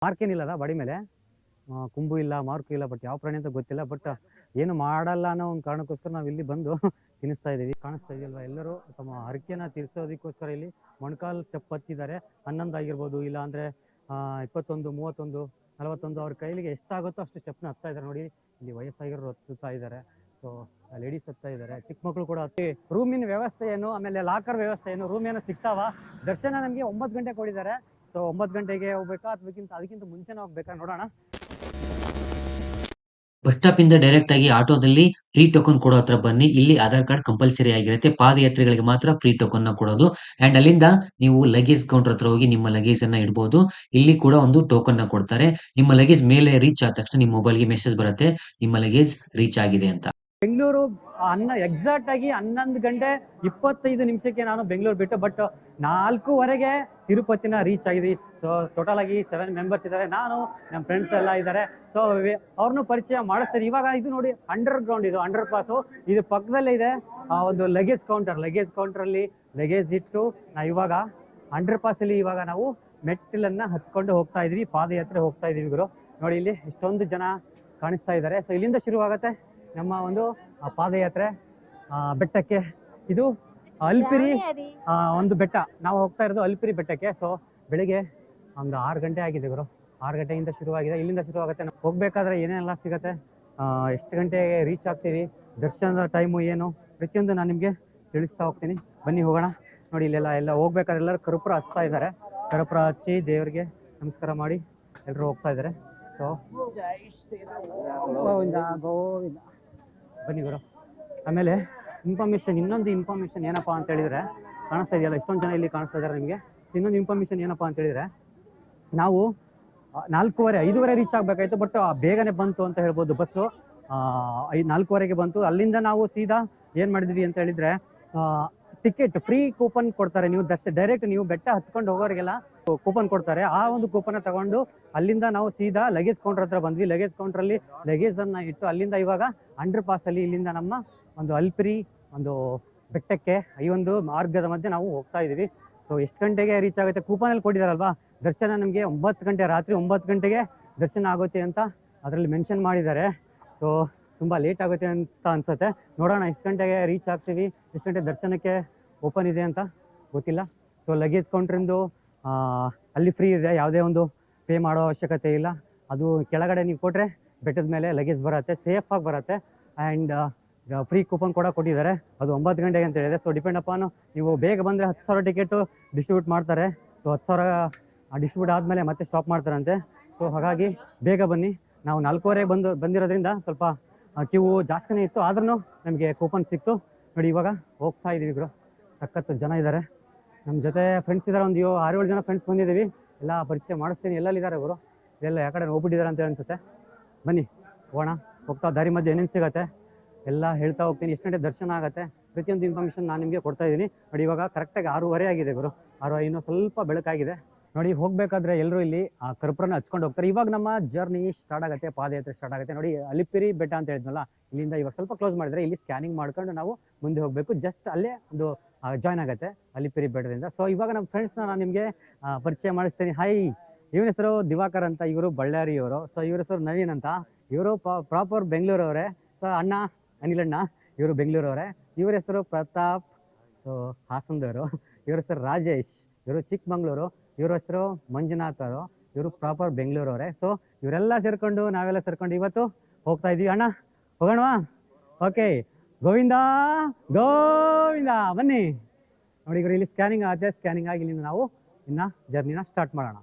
Mark ಏನಿಲ್ಲ body ಮೇಲೆ, ಕೊಂಬು ಇಲ್ಲ, ಮಾರ್ಕು ಇಲ್ಲ, ಬಟ್ ಯಾವ ಪ್ರಾಣಿ ಅಂತ ಗೊತ್ತಿಲ್ಲ. ಬಟ್ ಏನು ಮಾಡಲ್ಲ ಅನ್ನೋ ಒಂದು ಕಾರಣಕ್ಕೋಸ್ಕರ ನಾವು ಇಲ್ಲಿ ಬಂದು ತಿನ್ನಿಸ್ತಾ ಇದ್ದೀವಿ. ಕಾಣಿಸ್ತಾ ಇದೆಯಲ್ವಾ, ಎಲ್ಲರೂ ತಮ್ಮ ಹರಕೆನ ತೀರಿಸೋದಕ್ಕೋಸ್ಕರ ಇಲ್ಲಿ ಮೊಣಕಾಲು ಸ್ಟೆಪ್ ಹತ್ತಿದ್ದಾರೆ. 11 ಆಗಿರ್ಬೋದು, ಇಲ್ಲ ಅಂದರೆ 21, 31, 41 ಅವ್ರ ಕೈಲಿಗೆ ಎಷ್ಟಾಗುತ್ತೋ ಅಷ್ಟು ಸ್ಟೆಪ್ನ ಹತ್ತಾ ಇದ್ದಾರೆ. ನೋಡಿ, ಇಲ್ಲಿ ವಯಸ್ಸಾಗಿರೋರು ಹತ್ತುತ್ತಾ ಇದ್ದಾರೆ, ಸೊ ಲೇಡೀಸ್ ಹತ್ತಾ ಇದ್ದಾರೆ, ಚಿಕ್ಕ ಮಕ್ಕಳು ಕೂಡ ಹತ್ತಿ. ರೂಮಿನ ವ್ಯವಸ್ಥೆ ಏನು, ಆಮೇಲೆ ಲಾಕರ್ ವ್ಯವಸ್ಥೆ ಏನು, ರೂಮ್ ಏನೋ ಸಿಗ್ತಾವ? ದರ್ಶನ ನಮಗೆ 9 ಗಂಟೆ ಕೊಟ್ಟಿದ್ದಾರೆ. ಸೊ 9 ಗಂಟೆಗೆ ಹೋಗ್ಬೇಕಾ ಅಥವಾ ಅದಕ್ಕಿಂತ ಮುಂಚೆನೇ ಹೋಗ್ಬೇಕಾ ನೋಡೋಣ. ಬಸ್ ಸ್ಟಾಪ್ ಇಂದ ಡೈರೆಕ್ಟ್ ಆಗಿ ಆಟೋದಲ್ಲಿ ಫ್ರೀ ಟೋಕನ್ ಕೊಡೋ ಹತ್ರ ಬನ್ನಿ. ಇಲ್ಲಿ ಆಧಾರ್ ಕಾರ್ಡ್ ಕಂಪಲ್ಸರಿ ಆಗಿರುತ್ತೆ. ಪಾದಯಾತ್ರಿಗಳಿಗೆ ಮಾತ್ರ ಫ್ರೀ ಟೋಕನ್ ನ ಕೊಡೋದು. ಅಂಡ್ ಅಲ್ಲಿಂದ ನೀವು ಲಗೇಜ್ ಕೌಂಟರ್ ಹತ್ರ ಹೋಗಿ ನಿಮ್ಮ ಲಗೇಜ್ ಅನ್ನ ಇಡಬಹುದು. ಇಲ್ಲಿ ಕೂಡ ಒಂದು ಟೋಕನ್ ನ ಕೊಡ್ತಾರೆ. ನಿಮ್ಮ ಲಗೇಜ್ ಮೇಲೆ ರೀಚ್ ಆದ ತಕ್ಷಣ ನಿಮ್ಮ ಮೊಬೈಲ್ಗೆ ಮೆಸೇಜ್ ಬರುತ್ತೆ, ನಿಮ್ಮ ಲಗೇಜ್ ರೀಚ್ ಆಗಿದೆ ಅಂತ. ಬೆಂಗಳೂರು ಎಕ್ಸಾಕ್ಟ್ ಆಗಿ 11 ಗಂಟೆ 25 ನಿಮಿಷಕ್ಕೆ ನಾನು ಬೆಂಗಳೂರು ಬಿಟ್ಟು, ಬಟ್ 4:15ಗೆ ತಿರುಪತಿನ ರೀಚ್ ಆಗಿದ್ವಿ. ಸೊ ಟೋಟಲ್ ಆಗಿ 7 ಮೆಂಬರ್ಸ್ ಇದ್ದಾರೆ, ನಾನು ನಮ್ಮ ಫ್ರೆಂಡ್ಸ್ ಎಲ್ಲ ಇದ್ದಾರೆ. ಸೊ ಅವ್ರನ್ನೂ ಪರಿಚಯ ಮಾಡಿಸ್ತೀನಿ. ಇವಾಗ ಇದು ನೋಡಿ, ಅಂಡರ್ ಗ್ರೌಂಡ್, ಇದು ಅಂಡರ್ ಪಾಸು, ಇದು ಪಕ್ಕದಲ್ಲೇ ಇದೆ ಒಂದು ಲಗೇಜ್ ಕೌಂಟರಲ್ಲಿ ಲಗೇಜ್ ಇಟ್ಟು ಇವಾಗ ಅಂಡರ್ ಪಾಸಲ್ಲಿ ಇವಾಗ ನಾವು ಮೆಟ್ಟಿಲನ್ನು ಹತ್ಕೊಂಡು ಹೋಗ್ತಾ ಇದ್ವಿ, ಪಾದಯಾತ್ರೆ ಹೋಗ್ತಾ ಇದೀವಿ ಗುರು. ನೋಡಿ, ಇಲ್ಲಿ ಇಷ್ಟೊಂದು ಜನ ಕಾಣಿಸ್ತಾ ಇದ್ದಾರೆ. ಸೊ ಇಲ್ಲಿಂದ ಶುರುವಾಗುತ್ತೆ ನಮ್ಮ ಒಂದು ಪಾದಯಾತ್ರೆ ಬೆಟ್ಟಕ್ಕೆ. ಇದು ಅಲ್ಪಿರಿ ಒಂದು ಬೆಟ್ಟ, ನಾವು ಹೋಗ್ತಾ ಇರೋದು ಅಲ್ಪಿರಿ ಬೆಟ್ಟಕ್ಕೆ. ಸೊ ಬೆಳಿಗ್ಗೆ ಒಂದು 6 ಗಂಟೆ ಆಗಿದೆ ಗುರು, 6 ಗಂಟೆಯಿಂದ ಶುರುವಾಗಿದೆ. ಇಲ್ಲಿಂದ ಶುರುವಾಗುತ್ತೆ. ನಾವು ಹೋಗ್ಬೇಕಾದ್ರೆ ಏನೇನೆಲ್ಲ ಸಿಗುತ್ತೆ, ಎಷ್ಟು ಗಂಟೆಗೆ ರೀಚ್ ಆಗ್ತೀವಿ, ದರ್ಶನದ ಟೈಮು ಏನು, ಪ್ರತಿಯೊಂದು ನಾನು ನಿಮಗೆ ತಿಳಿಸ್ತಾ ಹೋಗ್ತೀನಿ. ಬನ್ನಿ ಹೋಗೋಣ. ನೋಡಿ, ಎಲ್ಲ ಹೋಗ್ಬೇಕಾದ್ರೆ ಎಲ್ಲರೂ ಕರ್ಪೂರ ಹಚ್ತಾ ಇದ್ದಾರೆ. ಕರ್ಪೂರ ಹಚ್ಚಿ ದೇವರಿಗೆ ನಮಸ್ಕಾರ ಮಾಡಿ ಎಲ್ಲರೂ ಹೋಗ್ತಾ ಇದ್ದಾರೆ. ಸೊ ಗೋವಿಂದ ಗೋವಿಂದ. ಬನ್ನಿ ಗುರು. ಆಮೇಲೆ ಇನ್ನೊಂದು ಇನ್ಫಾರ್ಮೇಷನ್ ಏನಪ್ಪಾ ಅಂತ ಹೇಳಿದ್ರೆ, ಕಾಣಿಸ್ತಾ ಇದೆಯಲ್ಲ ಇಷ್ಟೊಂದು ಜನ ಇಲ್ಲಿ ಕಾಣಿಸ್ತಾ ಇದ್ದಾರೆ ನಿಮಗೆ. ಇನ್ನೊಂದು ಇನ್ಫಾರ್ಮೇಷನ್ ಏನಪ್ಪಾ ಅಂತ ಹೇಳಿದ್ರೆ, ನಾವು 4:30 ರೀಚ್ ಆಗಬೇಕಾಯ್ತು, ಬಟ್ ಬೇಗನೆ ಬಂತು ಅಂತ ಹೇಳ್ಬೋದು. ಬಸ್ಸು 4:15ಗೆ ಬಂತು. ಅಲ್ಲಿಂದ ನಾವು ಸೀದಾ ಏನು ಮಾಡಿದ್ವಿ ಅಂತ ಹೇಳಿದ್ರೆ, ಟಿಕೆಟ್ ಫ್ರೀ ಕೂಪನ್ ಕೊಡ್ತಾರೆ. ನೀವು ಡೈರೆಕ್ಟ್ ನೀವು ಬೆಟ್ಟ ಹತ್ಕೊಂಡು ಹೋಗೋರಿಗೆಲ್ಲ ಕೂಪನ್ ಕೊಡ್ತಾರೆ. ಆ ಒಂದು ಕೂಪನ್ ತಗೊಂಡು ಅಲ್ಲಿಂದ ನಾವು ಸೀದಾ ಲಗೇಜ್ ಕೌಂಟರ್ ಹತ್ರ ಬಂದ್ವಿ. ಲಗೇಜ್ ಕೌಂಟ್ರಲ್ಲಿ ಲಗೇಜ್ ಅನ್ನ ಇಟ್ಟು ಅಲ್ಲಿಂದ ಇವಾಗ ಅಂಡರ್ ಪಾಸ್ ಅಲ್ಲಿ ಇಲ್ಲಿಂದ ನಮ್ಮ ಒಂದು ಅಲ್ಪಿರಿ ಒಂದು ಬೆಟ್ಟಕ್ಕೆ ಈ ಒಂದು ಮಾರ್ಗದ ಮಧ್ಯೆ ನಾವು ಹೋಗ್ತಾ ಇದೀವಿ. ಸೊ ಎಷ್ಟು ಗಂಟೆಗೆ ರೀಚ್ ಆಗುತ್ತೆ, ಕೂಪನಲ್ಲಿ ಕೊಟ್ಟಿದಾರಲ್ವಾ, ದರ್ಶನ ನಮಗೆ 9 ಗಂಟೆ, ರಾತ್ರಿ 9 ಗಂಟೆಗೆ ದರ್ಶನ ಆಗುತ್ತೆ ಅಂತ ಅದರಲ್ಲಿ ಮೆನ್ಷನ್ ಮಾಡಿದ್ದಾರೆ. ಸೊ ತುಂಬ ಲೇಟ್ ಆಗುತ್ತೆ ಅಂತ ಅನ್ಸುತ್ತೆ. ನೋಡೋಣ ಎಷ್ಟು ಗಂಟೆಗೆ ರೀಚ್ ಆಗ್ತೀವಿ, ಎಷ್ಟು ಗಂಟೆ ದರ್ಶನಕ್ಕೆ ಓಪನ್ ಇದೆ ಅಂತ ಗೊತ್ತಿಲ್ಲ. ಸೊ ಲಗೇಜ್ ಕೌಂಟ್ರಿಂದು ಅಲ್ಲಿ ಫ್ರೀ ಇದೆ, ಯಾವುದೇ ಒಂದು ಪೇ ಮಾಡೋ ಅವಶ್ಯಕತೆ ಇಲ್ಲ. ಅದು ಕೆಳಗಡೆ ನೀವು ಕೊಟ್ಟರೆ ಬೆಟ್ಟದ ಮೇಲೆ ಲಗೇಜ್ ಬರುತ್ತೆ, ಸೇಫಾಗಿ ಬರುತ್ತೆ. ಆ್ಯಂಡ್ ಫ್ರೀ ಕೂಪನ್ ಕೂಡ ಕೊಟ್ಟಿದ್ದಾರೆ, ಅದು 9 ಗಂಟೆಗೆ ಅಂತ ಹೇಳಿದೆ. ಸೊ ಡಿಪೆಂಡ್ ಅಪಾನ್, ನೀವು ಬೇಗ ಬಂದರೆ 10,000 ಟಿಕೆಟು ಡಿಸ್ಟ್ರಿಬ್ಯೂಟ್ ಮಾಡ್ತಾರೆ. ಸೊ 10,000 ಡಿಸ್ಟ್ರಿಬ್ಯೂಟ್ ಆದಮೇಲೆ ಮತ್ತೆ ಸ್ಟಾಪ್ ಮಾಡ್ತಾರಂತೆ. ಸೊ ಹಾಗಾಗಿ ಬೇಗ ಬನ್ನಿ. ನಾವು 4:15 ಬಂದಿರೋದ್ರಿಂದ ಸ್ವಲ್ಪ ಕ್ಯೂ ಜಾಸ್ತಿನೇ ಇತ್ತು, ಆದ್ರೂ ನಮಗೆ ಕೂಪನ್ ಸಿಕ್ತು. ನೋಡಿ, ಇವಾಗ ಹೋಗ್ತಾ ಇದ್ದೀವಿ ಗುರು. ಸಖತ್ತು ಜನ ಇದ್ದಾರೆ, ನಮ್ಮ ಜೊತೆ ಫ್ರೆಂಡ್ಸ್ ಇದ್ದಾರೆ, ಒಂದು 6-7 ಜನ ಫ್ರೆಂಡ್ಸ್ ಬಂದಿದ್ದೀವಿ. ಎಲ್ಲ ಪರಿಚಯ ಮಾಡಿಸ್ತೀನಿ. ಎಲ್ಲೆಲ್ಲಿದ್ದಾರೆ ಗುರು, ಎಲ್ಲ ಯಾವ ಕಡೆ ಹೋಗ್ಬಿಟ್ಟಿದ್ದಾರೆ ಅಂತ ಅನ್ಸುತ್ತೆ. ಬನ್ನಿ ಹೋಗೋಣ. ಹೋಗ್ತಾ ದಾರಿ ಮಧ್ಯೆ ಏನೇನು ಸಿಗುತ್ತೆ ಎಲ್ಲ ಹೇಳ್ತಾ ಹೋಗ್ತೀನಿ. ಎಷ್ಟು ಗಂಟೆ ದರ್ಶನ ಆಗುತ್ತೆ ಪ್ರತಿಯೊಂದು ಇನ್ಫಾರ್ಮೇಷನ್ ನಾನು ನಿಮಗೆ ಕೊಡ್ತಾ ಇದ್ದೀನಿ. ನೋಡಿ, ಇವಾಗ ಕರೆಕ್ಟಾಗಿ 6:30 ಆಗಿದೆ ಗುರು, 6:05, ಇನ್ನೂ ಸ್ವಲ್ಪ ಬೆಳಕಾಗಿದೆ. ನೋಡಿ, ಹೋಗಬೇಕಾದ್ರೆ ಎಲ್ಲರೂ ಇಲ್ಲಿ ಕರ್ಪೂರನ ಹಚ್ಕೊಂಡು ಹೋಗ್ತಾರೆ. ಇವಾಗ ನಮ್ಮ ಜರ್ನಿ ಸ್ಟಾರ್ಟ್ ಆಗುತ್ತೆ, ಪಾದಯಾತ್ರೆ ಸ್ಟಾರ್ಟ್ ಆಗುತ್ತೆ. ನೋಡಿ, ಅಲಿಪಿರಿ ಬೆಟ್ಟ ಅಂತ ಹೇಳಿದ್ನಲ್ಲ, ಇಲ್ಲಿಂದ ಇವಾಗ ಸ್ವಲ್ಪ ಕ್ಲೋಸ್ ಮಾಡಿದ್ರೆ ಇಲ್ಲಿ ಸ್ಕ್ಯಾನಿಂಗ್ ಮಾಡ್ಕೊಂಡು ನಾವು ಮುಂದೆ ಹೋಗಬೇಕು. ಜಸ್ಟ್ ಅಲ್ಲೇ ಒಂದು ಜಾಯ್ನ್ ಆಗುತ್ತೆ ಅಲಿಪಿರಿ ಬೆಟ್ಟದಿಂದ. ಸೊ ಇವಾಗ ನಮ್ಮ ಫ್ರೆಂಡ್ಸ್ನ ನಾನು ನಿಮಗೆ ಪರಿಚಯ ಮಾಡಿಸ್ತೀನಿ. ಹೈ, ಇವನ ಹೆಸರು ದಿವಾಕರ್ ಅಂತ, ಇವರು ಬಳ್ಳಾರಿಯವರು. ಸೊ ಇವ್ರ ಹೆಸರು ನವೀನ್ ಅಂತ, ಇವರು ಪ್ರಾಪರ್ ಬೆಂಗಳೂರವರೇ. ಸೊ ಅನಿಲಣ್ಣ ಇವರು ಬೆಂಗಳೂರವರೇ. ಇವ್ರ ಹೆಸರು ಪ್ರತಾಪ್, ಸೊ ಹಾಸನದವರು. ಇವ್ರ ಹೆಸರು ರಾಜೇಶ್, ಇವರು ಚಿಕ್ಕಮಂಗ್ಳೂರು. ಇವ್ರ ಹೆಸರು ಮಂಜುನಾಥ್ ಅವರು, ಇವರು ಪ್ರಾಪರ್ ಬೆಂಗಳೂರವರೇ. ಸೊ ಇವರೆಲ್ಲ ಸೇರ್ಕೊಂಡು ನಾವೆಲ್ಲ ಸೇರ್ಕೊಂಡು ಇವತ್ತು ಹೋಗ್ತಾ ಇದೀವಿ. ಅಣ್ಣ ಹೋಗೋಣವಾ? ಓಕೆ, ಗೋವಿಂದ ಗೋವಿಂದ. ಬನ್ನಿ. ನೋಡಿ ಇವರು ಇಲ್ಲಿ ಸ್ಕ್ಯಾನಿಂಗ್ ಆಗುತ್ತೆ, ಸ್ಕ್ಯಾನಿಂಗ್ ಆಗಿ ಇಲ್ಲಿಂದ ನಾವು ಇನ್ನ ಜರ್ನಿನ ಸ್ಟಾರ್ಟ್ ಮಾಡೋಣ.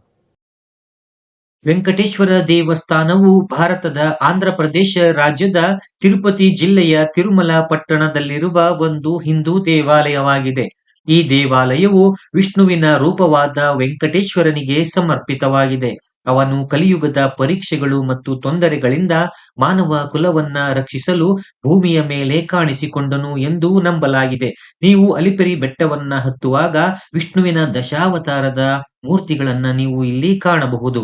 ವೆಂಕಟೇಶ್ವರ ದೇವಸ್ಥಾನವು ಭಾರತದ ಆಂಧ್ರ ಪ್ರದೇಶ ರಾಜ್ಯದ ತಿರುಪತಿ ಜಿಲ್ಲೆಯ ತಿರುಮಲ ಪಟ್ಟಣದಲ್ಲಿರುವ ಒಂದು ಹಿಂದೂ ದೇವಾಲಯವಾಗಿದೆ. ಈ ದೇವಾಲಯವು ವಿಷ್ಣುವಿನ ರೂಪವಾದ ವೆಂಕಟೇಶ್ವರನಿಗೆ ಸಮರ್ಪಿತವಾಗಿದೆ. ಅವನು ಕಲಿಯುಗದ ಪರೀಕ್ಷೆಗಳು ಮತ್ತು ತೊಂದರೆಗಳಿಂದ ಮಾನವ ಕುಲವನ್ನ ರಕ್ಷಿಸಲು ಭೂಮಿಯ ಮೇಲೆ ಕಾಣಿಸಿಕೊಂಡನು ಎಂದು ನಂಬಲಾಗಿದೆ. ನೀವು ಅಲಿಪಿರಿ ಬೆಟ್ಟವನ್ನ ಹತ್ತುವಾಗ ವಿಷ್ಣುವಿನ ದಶಾವತಾರದ ಮೂರ್ತಿಗಳನ್ನ ನೀವು ಇಲ್ಲಿ ಕಾಣಬಹುದು.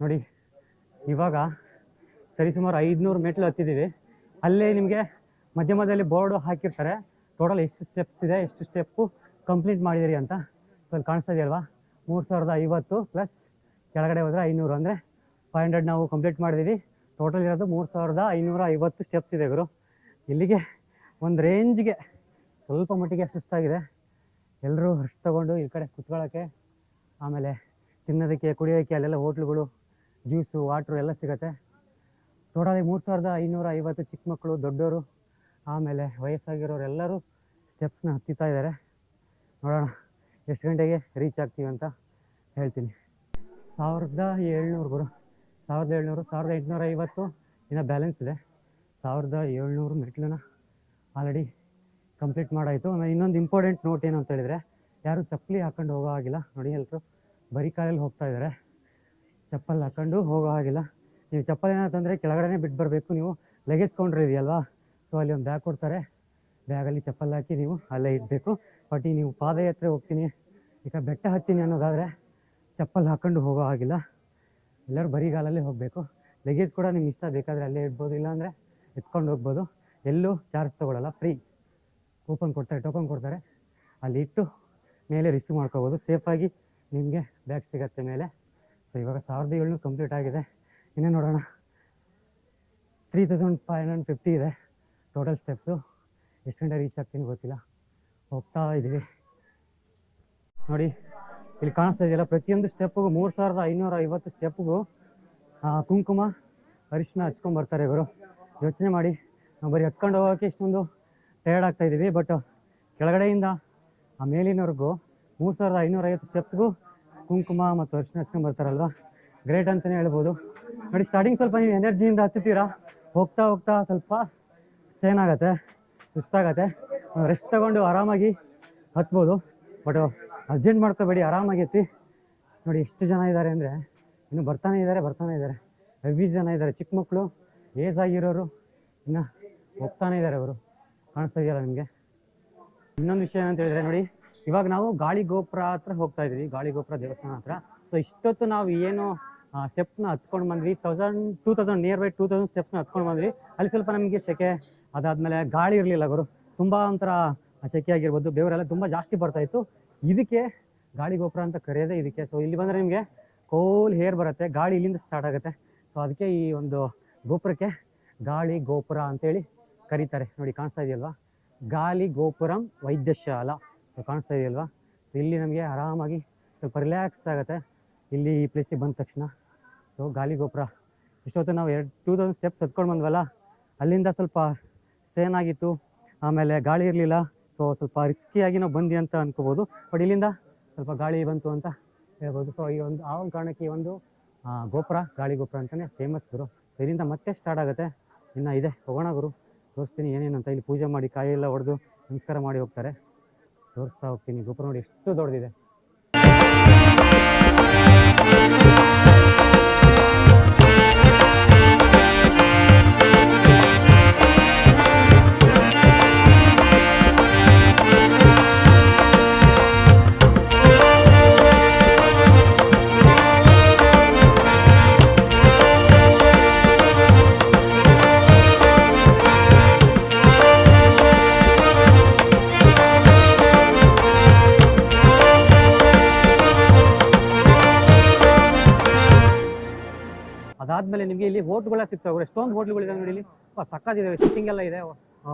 ನೋಡಿ ಇವಾಗ ಸರಿಸುಮಾರು 500 ಮೆಟ್ಲು ಹತ್ತಿದ್ದೀವಿ. ಅಲ್ಲೇ ನಿಮಗೆ ಮಧ್ಯದಲ್ಲಿ ಬೋರ್ಡು ಹಾಕಿರ್ತಾರೆ, ಟೋಟಲ್ ಎಷ್ಟು ಸ್ಟೆಪ್ಸ್ ಇದೆ, ಎಷ್ಟು ಸ್ಟೆಪ್ಪು ಕಂಪ್ಲೀಟ್ ಮಾಡಿದಿರಿ ಅಂತ. ಅಲ್ಲಿ ಕಾಣಿಸ್ತಾ ಇದೆಯಲ್ವಾ, 3050 ಪ್ಲಸ್ ಕೆಳಗಡೆ ಹೋದರೆ 500 ಅಂದರೆ 500 ನಾವು ಕಂಪ್ಲೀಟ್ ಮಾಡಿದ್ದೀವಿ. ಟೋಟಲ್ ಇರೋದು 3550 ಸ್ಟೆಪ್ಸ್ ಇದೆ ಗುರು. ಇಲ್ಲಿಗೆ ಒಂದು ರೇಂಜ್ಗೆ ಸ್ವಲ್ಪ ಮಟ್ಟಿಗೆ ಸುಸ್ತಾಗಿದೆ. ಎಲ್ಲರೂ ರೆಸ್ಟ್ ತೊಗೊಂಡು ಈ ಕಡೆ ಕುತ್ಕೊಳ್ಳೋಕ್ಕೆ, ಆಮೇಲೆ ತಿನ್ನೋದಕ್ಕೆ ಕುಡಿಯೋಕ್ಕೆ ಅಲ್ಲೆಲ್ಲ ಹೋಟ್ಲುಗಳು, ಜ್ಯೂಸು, ವಾಟ್ರು ಎಲ್ಲ ಸಿಗುತ್ತೆ. ಟೋಟಲಿ 3550 ಚಿಕ್ಕ ಮಕ್ಕಳು, ದೊಡ್ಡವರು, ಆಮೇಲೆ ವಯಸ್ಸಾಗಿರೋರು ಎಲ್ಲರೂ ಸ್ಟೆಪ್ಸ್ನ ಹತ್ತಿತಾ ಇದ್ದಾರೆ. ನೋಡೋಣ ಎಷ್ಟು ಗಂಟೆಗೆ ರೀಚ್ ಆಗ್ತೀವಿ ಅಂತ ಹೇಳ್ತೀನಿ. 1700 ಗುರು, 1700, 1850 ಇನ್ನು ಬ್ಯಾಲೆನ್ಸ್ ಇದೆ. 1700 ಮೆಟ್ಲನ್ನ ಆಲ್ರೆಡಿ ಕಂಪ್ಲೀಟ್ ಮಾಡಾಯಿತು. ಇನ್ನೊಂದು ಇಂಪಾರ್ಟೆಂಟ್ ನೋಟ್ ಏನು ಅಂತ ಹೇಳಿದರೆ, ಯಾರು ಚಪ್ಪಲಿ ಹಾಕೊಂಡು ಹೋಗೋ ಆಗಿಲ್ಲ. ನೋಡಿ ಎಲ್ಲರೂ ಬರೀ ಕಾಲಲ್ಲಿ ಹೋಗ್ತಾ ಇದ್ದಾರೆ, ಚಪ್ಪಲ್ ಹಾಕೊಂಡು ಹೋಗೋ ಹಾಗಿಲ್ಲ. ನೀವು ಚಪ್ಪಲ್ ಏನಾಯ್ತಂದರೆ ಕೆಳಗಡೆ ಬಿಟ್ಟು ಬರಬೇಕು. ನೀವು ಲಗೇಜ್ ಕೌಂಟ್ರ್ ಇದೆಯಲ್ವಾ, ಸೊ ಅಲ್ಲಿ ಒಂದು ಬ್ಯಾಗ್ ಕೊಡ್ತಾರೆ, ಬ್ಯಾಗಲ್ಲಿ ಚಪ್ಪಲ್ ಹಾಕಿ ನೀವು ಅಲ್ಲೇ ಇಡಬೇಕು. ಬಟ್ ಈ ನೀವು ಪಾದಯಾತ್ರೆ ಹೋಗ್ತೀನಿ, ಈಗ ಬೆಟ್ಟ ಹತ್ತೀನಿ ಅನ್ನೋದಾದರೆ ಚಪ್ಪಲ್ ಹಾಕೊಂಡು ಹೋಗೋ ಆಗಿಲ್ಲ, ಎಲ್ಲರೂ ಬರಿಗಾಲಲ್ಲೇ ಹೋಗಬೇಕು. ಲಗೇಜ್ ಕೂಡ ನಿಮ್ಗೆ ಇಷ್ಟ ಬೇಕಾದರೆ ಅಲ್ಲೇ ಇಡ್ಬೋದು, ಇಲ್ಲಾಂದರೆ ಎತ್ಕೊಂಡು ಹೋಗ್ಬೋದು. ಎಲ್ಲೂ ಚಾರ್ಜ್ ತೊಗೊಳ್ಳಲ್ಲ, ಫ್ರೀ. ಕೂಪನ್ ಕೊಡ್ತಾರೆ, ಟೋಕನ್ ಕೊಡ್ತಾರೆ, ಅಲ್ಲಿ ಇಟ್ಟು ಮೇಲೆ ರಿಸೀವ್ ಮಾಡ್ಕೋಬೋದು. ಸೇಫಾಗಿ ನಿಮಗೆ ಬ್ಯಾಗ್ ಸಿಗತ್ತೆ ಮೇಲೆ. ಸೊ ಇವಾಗ 1700 ಕಂಪ್ಲೀಟ್ ಆಗಿದೆ. ಇನ್ನೇ ನೋಡೋಣ, 3550 ಇದೆ ಟೋಟಲ್ ಸ್ಟೆಪ್ಸು. ಎಷ್ಟು ಗಂಟೆ ರೀಚ್ ಆಗ್ತೀನಿ ಗೊತ್ತಿಲ್ಲ, ಹೋಗ್ತಾ ಇದ್ದೀವಿ. ನೋಡಿ ಇಲ್ಲಿ ಕಾಣಿಸ್ತಾ ಇದೆಯಲ್ಲ, ಪ್ರತಿಯೊಂದು ಸ್ಟೆಪ್ಪಿಗೂ 3550 ಸ್ಟೆಪ್ಪಿಗೂ ಕುಂಕುಮ ಅರಿಶಿನ ಹಚ್ಕೊಂಡ್ಬರ್ತಾರೆ ಇವರು. ಯೋಚನೆ ಮಾಡಿ, ನಾವು ಬರೀ ಹತ್ಕೊಂಡು ಹೋಗೋಕ್ಕೆ ಇಷ್ಟೊಂದು ಟಯರ್ಡ್ ಆಗ್ತಾಯಿದ್ದೀವಿ, ಬಟ್ ಕೆಳಗಡೆಯಿಂದ ಆ ಮೇಲಿನವರೆಗೂ 3550 ಸ್ಟೆಪ್ಸ್ಗೂ ಕುಂಕುಮ ಮತ್ತು ಅರಿಶಿನ ಹಚ್ಕೊಂಡ್ಬರ್ತಾರಲ್ವ, ಗ್ರೇಟ್ ಅಂತಲೇ ಹೇಳ್ಬೋದು. ನೋಡಿ ಸ್ಟಾರ್ಟಿಂಗ್ ಸ್ವಲ್ಪ ನೀವು ಎನರ್ಜಿಯಿಂದ ಹತ್ತುತ್ತೀರಾ, ಹೋಗ್ತಾ ಹೋಗ್ತಾ ಸ್ವಲ್ಪ ಸ್ಟ್ರೈನ್ ಆಗುತ್ತೆ, ಸುಸ್ತಾಗತ್ತೆ. ರೆಸ್ಟ್ ತಗೊಂಡು ಆರಾಮಾಗಿ ಹತ್ಬೋದು, ಬಟ್ ಅರ್ಜೆಂಟ್ ಮಾಡ್ಕೋಬೇಡಿ, ಆರಾಮಾಗಿ ಎತ್ತಿ. ನೋಡಿ ಎಷ್ಟು ಜನ ಇದ್ದಾರೆ ಅಂದರೆ, ಇನ್ನು ಬರ್ತಾನೆ ಇದ್ದಾರೆ, ಹೆವಿ ಜನ ಇದ್ದಾರೆ. ಚಿಕ್ಕ ಮಕ್ಕಳು, ಏಜ್ ಆಗಿರೋರು ಇನ್ನು ಹೋಗ್ತಾನೆ ಇದ್ದಾರೆ. ಅವರು ಕಾಣಿಸ್ತಾ ಇದೆಯಲ್ಲ ನಿಮಗೆ. ಇನ್ನೊಂದು ವಿಷಯ ಏನಂತ ಹೇಳಿದ್ರೆ, ನೋಡಿ ಇವಾಗ ನಾವು ಗಾಳಿ ಗೋಪುರ ಹತ್ರ ಹೋಗ್ತಾ ಇದ್ದೀವಿ, ಗಾಳಿ ಗೋಪುರ ದೇವಸ್ಥಾನ ಹತ್ರ. ಸೊ ಇಷ್ಟೊತ್ತು ನಾವು ಏನು ಸ್ಟೆಪ್ನ ಹತ್ಕೊಂಡು ಬಂದ್ವಿ, 2000 ನಿಯರ್ ಬೈ 2000 ಸ್ಟೆಪ್ನ ಹತ್ಕೊಂಡು ಬಂದ್ವಿ. ಅಲ್ಲಿ ಸ್ವಲ್ಪ ನಮಗೆ ಸೆಕೆ, ಅದಾದಮೇಲೆ ಗಾಳಿ ಇರಲಿಲ್ಲ ಗುರು, ತುಂಬ ಒಂಥರ ಸೆಕೆ ಆಗಿರ್ಬೋದು, ಬೆವರೆಲ್ಲ ತುಂಬ ಜಾಸ್ತಿ ಬರ್ತಾಯಿತ್ತು. ಇದಕ್ಕೆ ಗಾಳಿ ಗೋಪುರ ಅಂತ ಕರೆಯೋದೇ ಇದಕ್ಕೆ. ಸೊ ಇಲ್ಲಿ ಬಂದರೆ ನಿಮಗೆ ಕೋಲ್ ಹೇರ್ ಬರುತ್ತೆ, ಗಾಳಿ ಇಲ್ಲಿಂದ ಸ್ಟಾರ್ಟ್ ಆಗುತ್ತೆ. ಸೊ ಅದಕ್ಕೆ ಈ ಒಂದು ಗೋಪುರಕ್ಕೆ ಗಾಳಿ ಗೋಪುರ ಅಂತೇಳಿ ಕರೀತಾರೆ. ನೋಡಿ ಕಾಣಿಸ್ತಾ ಇದೆಯಲ್ವಾ, ಗಾಳಿ ಗೋಪುರಂ ವೈದ್ಯಶಾಲಾ. ಸೊ ಕಾಣಿಸ್ತಾ ಇದೆಯಲ್ವಾ, ಇಲ್ಲಿ ನಮಗೆ ಆರಾಮಾಗಿ ಸ್ವಲ್ಪ ರಿಲ್ಯಾಕ್ಸ್ ಆಗುತ್ತೆ ಇಲ್ಲಿ ಈ ಪ್ಲೇಸಿಗೆ ಬಂದ ತಕ್ಷಣ. ಸೊ ಗಾಳಿ ಗೋಪುರ ಇಷ್ಟೊತ್ತು ನಾವು 2000 ಸ್ಟೆಪ್ಸ್ ಹತ್ಕೊಂಡು ಬಂದ್ವಲ್ಲ, ಅಲ್ಲಿಂದ ಸ್ವಲ್ಪ ಸ್ಟ್ರೇನ್ ಆಗಿತ್ತು, ಆಮೇಲೆ ಗಾಳಿ ಇರಲಿಲ್ಲ. ಸೊ ಸ್ವಲ್ಪ ರಿಸ್ಕಿಯಾಗಿ ನಾವು ಬಂದ್ವಿ ಅಂತ ಅನ್ಕೋಬೋದು, ಬಟ್ ಇಲ್ಲಿಂದ ಸ್ವಲ್ಪ ಗಾಳಿ ಬಂತು ಅಂತ ಹೇಳ್ಬೋದು. ಸೊ ಈ ಒಂದು ಆ ಒಂದು ಕಾರಣಕ್ಕೆ ಈ ಒಂದು ಗೋಪುರ ಗಾಳಿ ಗೋಪುರ ಅಂತಲೇ ಫೇಮಸ್ ಗುರು. ಇದರಿಂದ ಮತ್ತೆ ಸ್ಟಾರ್ಟ್ ಆಗುತ್ತೆ, ಇನ್ನು ಇದೆ, ಹೋಗೋಣ ಗುರು, ತೋರಿಸ್ತೀನಿ ಏನೇನು ಅಂತ. ಇಲ್ಲಿ ಪೂಜೆ ಮಾಡಿ ಕಾಯಿ ಎಲ್ಲ ಹೊಡೆದು ನಮಸ್ಕಾರ ಮಾಡಿ ಹೋಗ್ತಾರೆ, ತೋರಿಸ್ತಾ ಹೋಗ್ತೀನಿ. ಗೋಪುರ ನೋಡಿ ಎಷ್ಟು ದೊಡ್ಡದಿದೆ. ಅದಾದಮೇಲೆ ನಿಮಗೆ ಇಲ್ಲಿ ಹೋಟ್ಲುಗಳ ಸಿಗ್ತಾವೆ, ಎಷ್ಟೊಂದು ಹೋಟ್ಲುಗಳಿದೆ ನೋಡಿ. ಇಲ್ಲಿ ಸಕ್ಕತ್ತಿದೆ, ಸಿಟ್ಟಿಂಗ್ ಎಲ್ಲ ಇದೆ,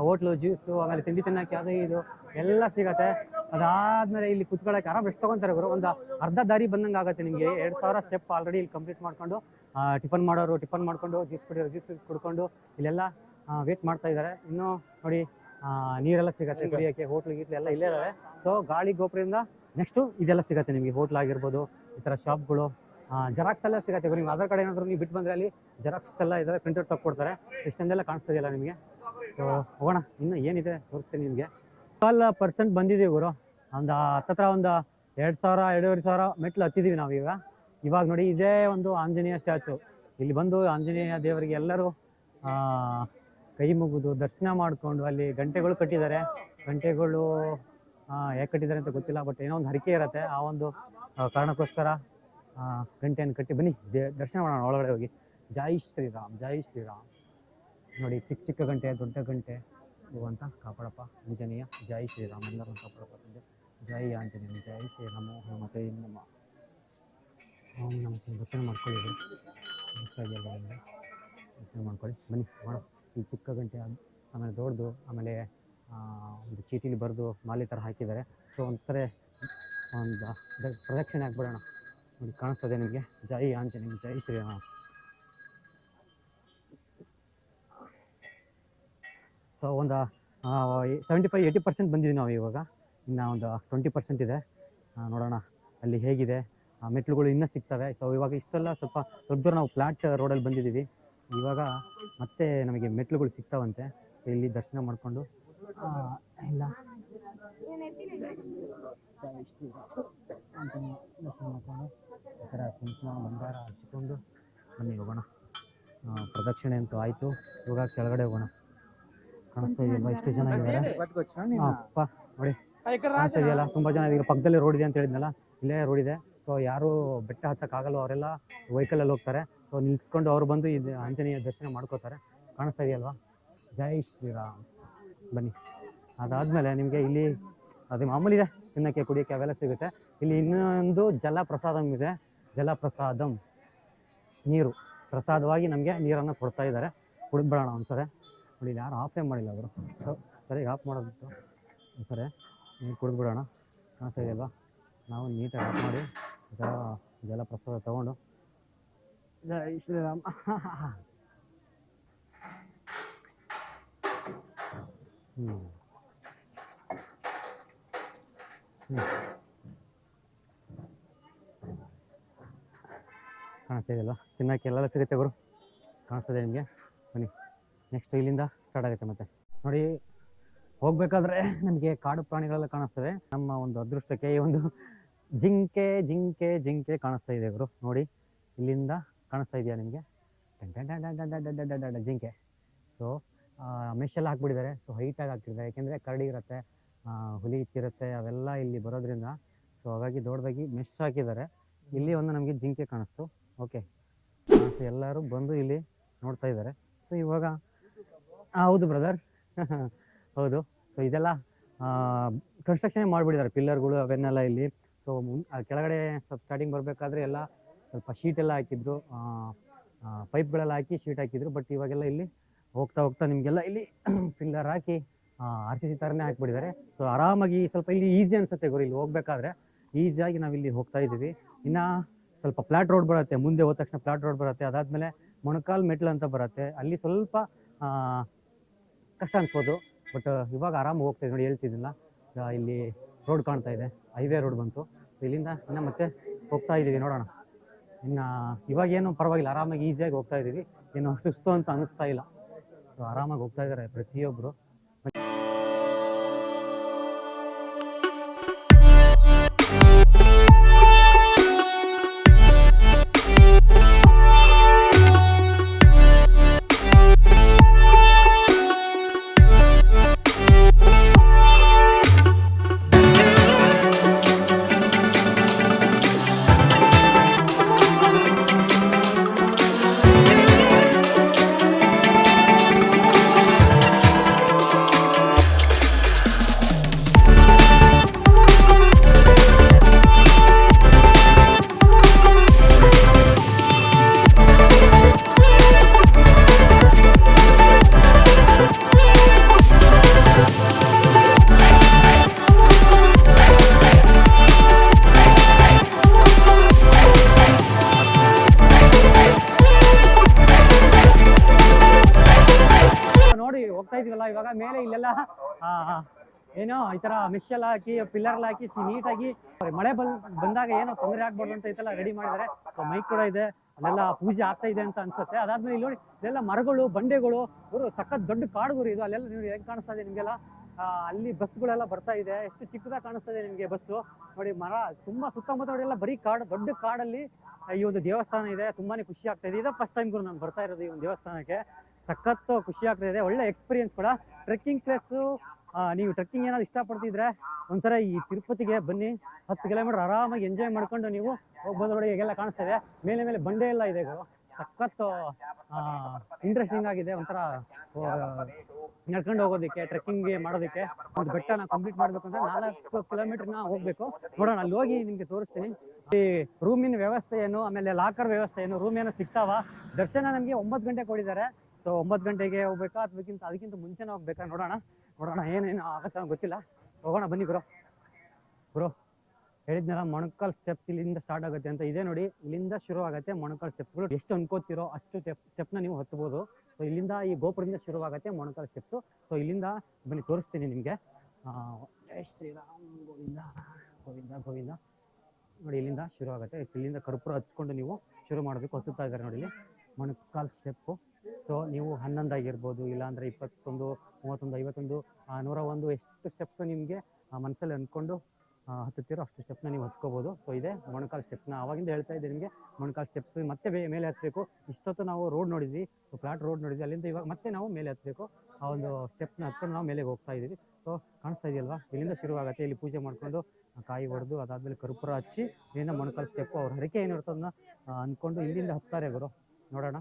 ಹೋಟ್ಲು, ಜ್ಯೂಸು, ಆಮೇಲೆ ತಿಂಡಿ ತಿನ್ನೋಕ್ಕೆ ಅದು ಇದು ಎಲ್ಲ ಸಿಗುತ್ತೆ. ಅದಾದಮೇಲೆ ಇಲ್ಲಿ ಕುತ್ಕೊಳ್ಳೋಕೆ ಆರಾಮ್ ರೆಸ್ಟ್ ತೊಗೊತಾರೆ ಗುರು. ಒಂದು ಅರ್ಧ ದಾರಿ ಬಂದಂಗೆ ಆಗುತ್ತೆ ನಿಮಗೆ. 2000 ಸ್ಟೆಪ್ ಆಲ್ರೆಡಿ ಇಲ್ಲಿ ಕಂಪ್ಲೀಟ್ ಮಾಡ್ಕೊಂಡು, ಟಿಫನ್ ಮಾಡೋರು ಟಿಫನ್ ಮಾಡ್ಕೊಂಡು, ಜ್ಯೂಸ್ ಕುಡಿಯೋರು ಜ್ಯೂಸ್ ಕುಡ್ಕೊಂಡು ಇಲ್ಲೆಲ್ಲ ವೇಟ್ ಮಾಡ್ತಾ ಇದ್ದಾರೆ. ಇನ್ನೂ ನೋಡಿ ನೀರೆಲ್ಲ ಸಿಗುತ್ತೆ ಕುಡಿಯೋಕ್ಕೆ, ಹೋಟ್ಲು ಗೀಟ್ಲು ಎಲ್ಲ ಇಲ್ಲೇ ಇದ್ದಾವೆ. ಸೊ ಗಾಳಿ ಗೋಪುರದಿಂದ ನೆಕ್ಸ್ಟು ಇದೆಲ್ಲ ಸಿಗುತ್ತೆ ನಿಮಗೆ, ಹೋಟ್ಲ್ ಆಗಿರ್ಬೋದು, ಈ ಥರ ಶಾಪ್ಗಳು, ಜೆರಾಕ್ಸ್ ಎಲ್ಲ ಸಿಗುತ್ತೆ. ನೀವು ಅದರ ಕಡೆ ಏನಾದರೂ ನೀವು ಬಿಟ್ಟು ಬಂದರೆ ಅಲ್ಲಿ ಜೆರಾಕ್ಸ್ ಎಲ್ಲ ಇದ್ದಾರೆ, ಪ್ರಿಂಟೌಟ್ ತಗೊಡ್ತಾರೆ. ಇಷ್ಟೊಂದೆಲ್ಲ ಕಾಣಿಸ್ತಿದೆಯಲ್ಲ ನಿಮಗೆ. ಸೊ ಹೋಗೋಣ, ಇನ್ನೂ ಏನಿದೆ ತೋರಿಸ್ತೀನಿ ನಿಮಗೆ. 12% ಬಂದಿದ್ದೀವಿ ಗುರು, ಒಂದು ಹತ್ತತ್ರ ಒಂದು 2000-2500 ಮೆಟ್ಲು ಹತ್ತಿದ್ದೀವಿ ನಾವೀಗ. ಇವಾಗ ನೋಡಿ ಇದೇ ಒಂದು ಆಂಜನೇಯ ಸ್ಟ್ಯಾಚು, ಇಲ್ಲಿ ಬಂದು ಆಂಜನೇಯ ದೇವರಿಗೆ ಎಲ್ಲರೂ ಕೈ ಮುಗಿದು ದರ್ಶನ ಮಾಡಿಕೊಂಡು ಅಲ್ಲಿ ಗಂಟೆಗಳು ಕಟ್ಟಿದ್ದಾರೆ. ಗಂಟೆಗಳು ಯಾಕೆ ಕಟ್ಟಿದ್ದಾರೆ ಅಂತ ಗೊತ್ತಿಲ್ಲ, ಬಟ್ ಏನೋ ಒಂದು ಹರಕೆ ಇರುತ್ತೆ. ಆ ಒಂದು ಕಾರಣಕ್ಕೋಸ್ಕರ ಗಂಟೆಯನ್ನು ಕಟ್ಟಿ ಬನ್ನಿ ದರ್ಶನ ಮಾಡೋಣ ಒಳಗಡೆ ಹೋಗಿ. ಜೈ ಶ್ರೀರಾಮ್, ಜೈ ಶ್ರೀರಾಮ್. ನೋಡಿ ಚಿಕ್ಕ ಚಿಕ್ಕ ಗಂಟೆ, ದೊಡ್ಡ ಗಂಟೆ ಭಗವಂತ ಕಾಪಾಡಪ್ಪ. ಆಂಜನೇಯ ಜೈ ಶ್ರೀರಾಮ್, ಎಲ್ಲರೂ ಕಾಪಾಡಪ್ಪ ತಂದೆ. ಜೈ ಆಂಜನೇಯ, ಜೈ ಶ್ರೀರಾಮ ಹನುಮತೆ ನಮ. ಓಂ ನಮಸ್ತೆ. ದರ್ಶನ ಮಾಡ್ಕೊಳ್ಳಿ, ದರ್ಶನ ಮಾಡ್ಕೊಳ್ಳಿ ಬನ್ನಿ ಮಾಡೋಣ. ಈ ಚಿಕ್ಕ ಗಂಟೆ ಆಮೇಲೆ ದೊಡ್ಡದು, ಆಮೇಲೆ ಒಂದು ಚೀಟಿಲಿ ಬರೆದು ಮಾಲೆ ಥರ ಹಾಕಿದ್ದಾರೆ. ಸೊ ಒಂಥರ ಒಂದು ಪ್ರದಕ್ಷಿಣೆ ಹಾಕ್ಬಿಡೋಣ. ನೋಡಿ ಕಾಣಿಸ್ತದೆ ನಿಮಗೆ. ಜೈ ಆಂಜನೇಯ, ಜೈ ಶ್ರೀರಾಮ್. ಸೊ ಒಂದು 75-80% ಬಂದಿದ್ದೀವಿ ನಾವು ಇವಾಗ. ಇನ್ನು ಒಂದು 20% ಇದೆ. ನೋಡೋಣ ಅಲ್ಲಿ ಹೇಗಿದೆ. ಮೆಟ್ಲುಗಳು ಇನ್ನೂ ಸಿಗ್ತವೆ. ಸೊ ಇವಾಗ ಇಷ್ಟೆಲ್ಲ ಸ್ವಲ್ಪ ದೊಡ್ಡ ನಾವು ಫ್ಲಾಟ್ ರೋಡಲ್ಲಿ ಬಂದಿದ್ದೀವಿ. ಇವಾಗ ಮತ್ತೆ ನಮಗೆ ಮೆಟ್ಲುಗಳು ಸಿಗ್ತಾವಂತೆ. ಇಲ್ಲಿ ದರ್ಶನ ಮಾಡಿಕೊಂಡು ಇಲ್ಲ ದರ್ಶನ ಮಾಡಿಕೊಂಡು ಈ ಥರ ಕುಂಕುಮ ಬಂಗಾರ ಹಚ್ಚಿಕೊಂಡು ಬನ್ನಿ ಹೋಗೋಣ. ಪ್ರದಕ್ಷಿಣೆ ಅಂತೂ ಆಯಿತು. ಇವಾಗ ಕೆಳಗಡೆ ಹೋಗೋಣ. ಕಾಣಿಸ್ತಾ ಇದೆಯಲ್ವಾ ಎಷ್ಟು ಜನ ಇದ್ದಾರೆ. ಅಪ್ಪ ನೋಡಿ ಕಾಣಿಸ್ತಾ ಇದೆಯಲ್ಲ, ತುಂಬ ಜನ ಈಗ ಪಕ್ಕದಲ್ಲೇ ರೋಡ್ ಇದೆ ಅಂತ ಹೇಳಿದ್ನಲ್ಲ, ಇಲ್ಲೇ ರೋಡ್ ಇದೆ. ಸೊ ಯಾರು ಬೆಟ್ಟ ಹತ್ತಕ್ಕಾಗಲ್ಲ ಅವರೆಲ್ಲ ವೆಹಿಕಲಲ್ಲಿ ಹೋಗ್ತಾರೆ. ಸೊ ನಿಲ್ಸ್ಕೊಂಡು ಅವ್ರು ಬಂದು ಇದು ಆಂಜನೇಯ ದರ್ಶನ ಮಾಡ್ಕೋತಾರೆ. ಕಾಣಿಸ್ತಾ ಇದೆಯಲ್ವಾ. ಜೈ ಶ್ರೀರಾಮ್. ಬನ್ನಿ. ಅದಾದಮೇಲೆ ನಿಮಗೆ ಇಲ್ಲಿ ಅದು ಮಾಮೂಲಿ ಇದೆ, ತಿನ್ನೋಕ್ಕೆ ಕುಡಿಯೋಕ್ಕೆ ಅವೆಲ್ಲ ಸಿಗುತ್ತೆ. ಇಲ್ಲಿ ಇನ್ನೊಂದು ಜಲಪ್ರಸಾದಂ ಇದೆ. ಜಲಪ್ರಸಾದಂ ನೀರು ಪ್ರಸಾದವಾಗಿ ನಮಗೆ ನೀರನ್ನು ಕೊಡ್ತಾ ಇದ್ದಾರೆ. ಕುಡಿದ್ಬಿಡೋಣ ಒಂದ್ಸರಿ. ನೋಡಿ ಇಲ್ಲಿ ಯಾರು ಆಫೇ ಮಾಡಿಲ್ಲ ಅವರು. ಸೊ ಸರಿಯಾಗಿ ಆಫ್ ಮಾಡೋದಿತ್ತು. ಒಂದ್ಸರಿ ನೀರು ಕುಡಿದ್ಬಿಡೋಣ. ಕಾಣಿಸ್ತಾ ಇದೆಯಲ್ವಾ. ನಾವು ನೀಟಾಗಿ ಆಫ್ ಮಾಡಿ ಜಲಪ್ರಸಾದ ತಗೊಂಡು ಜೈ ಶ್ರೀರಾಮ್. ಕಾಣಿಸ್ತಾ ಇದೆಯಲ್ವಾ. ತಿನ್ನೋಕ್ಕೆ ಎಲ್ಲ ಸಿಗುತ್ತೆ ಗುರು. ಕಾಣಿಸ್ತದೆ ನಿಮಗೆ. ಬನ್ನಿ ನೆಕ್ಸ್ಟ್ ಇಲ್ಲಿಂದ ಸ್ಟಾರ್ಟ್ ಆಗುತ್ತೆ ಮತ್ತೆ. ನೋಡಿ ಹೋಗ್ಬೇಕಾದ್ರೆ ನಮಗೆ ಕಾಡು ಪ್ರಾಣಿಗಳೆಲ್ಲ ಕಾಣಿಸ್ತವೆ. ನಮ್ಮ ಒಂದು ಅದೃಷ್ಟಕ್ಕೆ ಈ ಒಂದು ಜಿಂಕೆ ಕಾಣಿಸ್ತಾ ಇದೆ ಗುರು. ನೋಡಿ ಇಲ್ಲಿಂದ ಕಾಣಿಸ್ತಾ ಇದೆಯಾ ನಿಮಗೆ. ಜಿಂಕೆ. ಸೊ ಮೆಶೆಲ್ಲ ಹಾಕ್ಬಿಟ್ಟಿದ್ದಾರೆ. ಸೊ ಹೈಟಾಗಿ ಹಾಕ್ತಿದ್ದಾರೆ, ಯಾಕೆಂದರೆ ಕರಡಿ ಇರುತ್ತೆ, ಹುಲಿ ಇತ್ತಿರುತ್ತೆ, ಅವೆಲ್ಲ ಇಲ್ಲಿ ಬರೋದ್ರಿಂದ. ಸೊ ಹಾಗಾಗಿ ದೊಡ್ಡದಾಗಿ ಮೆಶ್ ಹಾಕಿದ್ದಾರೆ. ಇಲ್ಲಿ ಒಂದು ನಮಗೆ ಜಿಂಕೆ ಕಾಣಿಸ್ತು. ಓಕೆ, ಎಲ್ಲರೂ ಬಂದು ಇಲ್ಲಿ ನೋಡ್ತಾ ಇದ್ದಾರೆ. ಸೊ ಇವಾಗ ಹೌದು ಬ್ರದರ್. ಹೌದು. ಸೊ ಇದೆಲ್ಲ ಕನ್ಸ್ಟ್ರಕ್ಷನ್ ಮಾಡಿಬಿಟ್ಟಿದ್ದಾರೆ, ಪಿಲ್ಲರ್ಗಳು ಅವನ್ನೆಲ್ಲ ಇಲ್ಲಿ. ಸೊ ಕೆಳಗಡೆ ಸ್ವಲ್ಪ ಸ್ಟಾರ್ಟಿಂಗ್ ಬರಬೇಕಾದ್ರೆ ಎಲ್ಲ ಸ್ವಲ್ಪ ಶೀಟ್ ಎಲ್ಲ ಹಾಕಿದ್ರು, ಪೈಪ್ಗಳೆಲ್ಲ ಹಾಕಿ ಶೀಟ್ ಹಾಕಿದ್ರು. ಬಟ್ ಇವಾಗೆಲ್ಲ ಇಲ್ಲಿ ಹೋಗ್ತಾ ನಿಮಗೆಲ್ಲ ಇಲ್ಲಿ ಪಿಲ್ಲರ್ ಹಾಕಿ RCC ಥರನೇ ಹಾಕ್ಬಿಟ್ಟಿದ್ದಾರೆ. ಸೊ ಆರಾಮಾಗಿ ಸ್ವಲ್ಪ ಇಲ್ಲಿ ಈಸಿ ಅನಿಸುತ್ತೆ ಗುರು. ಇಲ್ಲಿ ಹೋಗ್ಬೇಕಾದ್ರೆ ಈಸಿಯಾಗಿ ನಾವಿಲ್ಲಿ ಹೋಗ್ತಾ ಇದ್ದೀವಿ. ಇನ್ನು ಸ್ವಲ್ಪ ಫ್ಲಾಟ್ ರೋಡ್ ಬರುತ್ತೆ, ಮುಂದೆ ಹೋದ ತಕ್ಷಣ ಫ್ಲಾಟ್ ರೋಡ್ ಬರುತ್ತೆ. ಅದಾದಮೇಲೆ ಮೊಣಕಾಲ್ ಮೆಟ್ಲು ಅಂತ ಬರುತ್ತೆ, ಅಲ್ಲಿ ಸ್ವಲ್ಪ ಕಷ್ಟ ಅನ್ಸ್ಬೋದು. ಬಟ್ ಇವಾಗ ಆರಾಮಾಗಿ ಹೋಗ್ತಾಯಿದೆ. ನೋಡಿ ಹೇಳ್ತಿದ್ದಿಲ್ಲ, ಇಲ್ಲಿ ರೋಡ್ ಕಾಣ್ತಾ ಇದೆ, ಹೈವೇ ರೋಡ್ ಬಂತು. ಇಲ್ಲಿಂದ ಇನ್ನು ಮತ್ತೆ ಹೋಗ್ತಾ ಇದ್ದೀವಿ. ನೋಡೋಣ. ಇನ್ನು ಇವಾಗೇನು ಪರವಾಗಿಲ್ಲ, ಆರಾಮಾಗಿ ಈಸಿಯಾಗಿ ಹೋಗ್ತಾ ಇದ್ದೀವಿ. ಏನು ಸುಸ್ತು ಅಂತ ಅನ್ನಿಸ್ತಾ ಇಲ್ಲ. ಸೊ ಆರಾಮಾಗಿ ಹೋಗ್ತಾ ಇದ್ದಾರೆ ಪ್ರತಿಯೊಬ್ಬರು. ಹೋಗ್ತಾ ಇದೀವಲ್ಲ ಇವಾಗ ಮೇಲೆ ಇಲ್ಲೆಲ್ಲ ಏನೋ ಈ ತರ ಮೆಶ್ ಎಲ್ಲ ಹಾಕಿ ಪಿಲ್ಲರ್ ಹಾಕಿ ನೀಟಾಗಿ ಮಳೆ ಬಂದಾಗ ಏನೋ ತೊಂದರೆ ಆಗ್ಬಾರ್ದು ಅಂತ ಇದೆಲ್ಲ ರೆಡಿ ಮಾಡಿದ್ದಾರೆ. ಮೈಕ್ ಕೂಡ ಇದೆ, ಅಲ್ಲೆಲ್ಲ ಪೂಜೆ ಆಗ್ತಾ ಇದೆ ಅಂತ ಅನ್ಸುತ್ತೆ. ಅದಾದ್ಮೇಲೆ ಇಲ್ಲಿ ನೋಡಿ ಇದೆಲ್ಲ ಮರಗಳು, ಬಂಡೆಗಳು, ಸಖತ್ ದೊಡ್ಡ ಕಾಡುಗುರು ಇದು. ಅಲ್ಲೆಲ್ಲ ನೀವು ಹೆಂಗ್ ಕಾಣಿಸ್ತಾ ಇದೆ ನಿಮ್ಗೆಲ್ಲ. ಅಲ್ಲಿ ಬಸ್ಗಳೆಲ್ಲ ಬರ್ತಾ ಇದೆ. ಎಷ್ಟು ಚಿಕ್ಕದಾಗಿ ಕಾಣಿಸ್ತಾ ಇದೆ ನಿಮಗೆ ಬಸ್ಸು. ನೋಡಿ ಮರ ತುಂಬಾ ಸುತ್ತಮುತ್ತ ಎಲ್ಲ ಬರೀ ಕಾಡು, ದೊಡ್ಡ ಕಾಡಲ್ಲಿ ಈ ಒಂದು ದೇವಸ್ಥಾನ ಇದೆ. ತುಂಬಾನೇ ಖುಷಿ ಆಗ್ತಾ ಇದೆ. ಇದೇ ಫಸ್ಟ್ ಟೈಮ್ ಗುರು ನಾನು ಬರ್ತಾ ಇರೋದು ಈ ಒಂದು ದೇವಸ್ಥಾನಕ್ಕೆ. ಸಖತ್ತು ಖುಷಿ ಆಗ್ತಿದೆ, ಒಳ್ಳೆ ಎಕ್ಸ್ಪೀರಿಯನ್ಸ್ ಕೂಡ. ಟ್ರೆಕ್ಕಿಂಗ್ ಪ್ಲೇಸು, ನೀವು ಟ್ರೆಕ್ಕಿಂಗ್ ಏನಾದ್ರು ಇಷ್ಟಪಡ್ತಿದ್ರೆ ಒಂದ್ಸಲ ಈ ತಿರುಪತಿಗೆ ಬನ್ನಿ. 10 ಕಿಲೋಮೀಟರ್ ಆರಾಮಾಗಿ ಎಂಜಾಯ್ ಮಾಡ್ಕೊಂಡು ನೀವು ಹೋಗ್ಬೋದು. ನೋಡಿ ಈಗೆಲ್ಲ ಕಾಣಿಸ್ತಾ ಇದೆ, ಮೇಲೆ ಮೇಲೆ ಬಂಡೆ ಎಲ್ಲ ಇದೆ. ಸಖತ್ತು ಇಂಟ್ರೆಸ್ಟಿಂಗ್ ಆಗಿದೆ. ಒಂಥರ ನಡ್ಕೊಂಡು ಹೋಗೋದಕ್ಕೆ, ಟ್ರೆಕ್ಕಿಂಗ್ ಮಾಡೋದಕ್ಕೆ. ಒಂದು ಬೆಟ್ಟನ ಕಂಪ್ಲೀಟ್ ಮಾಡ್ಬೇಕು ಅಂದ್ರೆ 4 ಕಿಲೋಮೀಟರ್ನ ಹೋಗ್ಬೇಕು. ನೋಡೋಣ, ಅಲ್ಲಿ ಹೋಗಿ ನಿಮ್ಗೆ ತೋರಿಸ್ತೀನಿ. ಈ ರೂಮಿನ ವ್ಯವಸ್ಥೆ ಏನು, ಆಮೇಲೆ ಲಾಕರ್ ವ್ಯವಸ್ಥೆ ಏನು, ರೂಮ್ ಏನೋ ಸಿಗ್ತಾವ. ದರ್ಶನ ನಮಗೆ 9 ಗಂಟೆಗೆ ಕೊಡಿದ್ದಾರೆ. ಸೊ 9 ಗಂಟೆಗೆ ಹೋಗ್ಬೇಕಾ ಅಥವಾ ಅದಕ್ಕಿಂತ ಮುಂಚೆನೇ ಹೋಗ್ಬೇಕಾ? ನೋಡೋಣ ಏನೇನು ಆಗತ್ತ ಗೊತ್ತಿಲ್ಲ. ಹೋಗೋಣ ಬನ್ನಿ ಗುರು. ಹೇಳಿದ್ನಲ್ಲ, ಮೊಣಕಾಲ್ ಸ್ಟೆಪ್ಸ್ ಇಲ್ಲಿಂದ ಸ್ಟಾರ್ಟ್ ಆಗುತ್ತೆ ಅಂತ. ಇದೆ ನೋಡಿ, ಇಲ್ಲಿಂದ ಶುರು ಆಗುತ್ತೆ ಮೊಣಕಾಲ್ ಸ್ಟೆಪ್ಗಳು. ಎಷ್ಟು ಅನ್ಕೋತಿರೋ ಅಷ್ಟು ಸ್ಟೆಪ್ನ ನೀವು ಹತ್ಬೋದು. ಸೊ ಇಲ್ಲಿಂದ ಈ ಗೋಪುರದಿಂದ ಶುರುವಾಗುತ್ತೆ ಮೊಣಕಾಲ್ ಸ್ಟೆಪ್ಸು. ಸೊ ಇಲ್ಲಿಂದ ಬನ್ನಿ ತೋರಿಸ್ತೀನಿ ನಿಮಗೆ. ಜೈ ಶ್ರೀರಾಮ್, ಗೋವಿಂದ. ನೋಡಿ, ಇಲ್ಲಿಂದ ಶುರು ಆಗುತ್ತೆ. ಇಲ್ಲಿಂದ ಕರ್ಪೂರ ಹಚ್ಕೊಂಡು ನೀವು ಶುರು ಮಾಡಬೇಕು. ಹತ್ತುತ್ತಾ ಇದ್ದಾರೆ ನೋಡಿ ಇಲ್ಲಿ ಮೊಣಕಾಲ್ ಸ್ಟೆಪ್ಪು. ಸೊ ನೀವು 11 ಆಗಿರ್ಬೋದು, ಇಲ್ಲಾಂದರೆ 21, 31, 51, 101 ಎಷ್ಟು ಸ್ಟೆಪ್ಸ್ ನಿಮಗೆ ಮನಸ್ಸಲ್ಲಿ ಅಂದ್ಕೊಂಡು ಹತ್ತುತ್ತೀರೋ ಅಷ್ಟು ಸ್ಟೆಪ್ನ ನೀವು ಹತ್ಕೋಬೋದು. ಸೊ ಇದೆ ಮೊಣಕಾಲ್ ಸ್ಟೆಪ್ನ. ಆವಾಗಿಂದ ಹೇಳ್ತಾ ಇದ್ದೆ ನಿಮಗೆ, ಮೊಣಕಾಲ್ ಸ್ಟೆಪ್ಸ್ ಮತ್ತೆ ಮೇಲೆ ಹತ್ತಬೇಕು. ಇಷ್ಟೊತ್ತು ನಾವು ರೋಡ್ ನೋಡಿದ್ವಿ, ಫ್ಲಾಟ್ ರೋಡ್ ನೋಡಿದ್ವಿ. ಅಲ್ಲಿಂದ ಇವಾಗ ಮತ್ತೆ ನಾವು ಮೇಲೆ ಹತ್ತಬೇಕು. ಆ ಒಂದು ಸ್ಟೆಪ್ನ ಹತ್ಕೊಂಡು ನಾವು ಮೇಲೆ ಹೋಗ್ತಾ ಇದ್ದೀವಿ. ಸೊ ಕಾಣಿಸ್ತಾ ಇದೆಯಲ್ವಾ, ಇಲ್ಲಿಂದ ಶುರುವಾಗುತ್ತೆ. ಇಲ್ಲಿ ಪೂಜೆ ಮಾಡಿಕೊಂಡು ಕಾಯಿ ಹೊಡೆದು ಅದಾದಮೇಲೆ ಕರ್ಪೂರ ಹಚ್ಚಿ ಇಲ್ಲಿಂದ ಮೊಣಕಾಲ್ ಸ್ಟೆಪ್ಪು ಅವ್ರ ಹರಕೆ ಏನಿರ್ತದನ್ನ ಅಂದ್ಕೊಂಡು ಇಲ್ಲಿಂದ ಹತ್ತಾರೆ ಗುರು. ನೋಡೋಣ,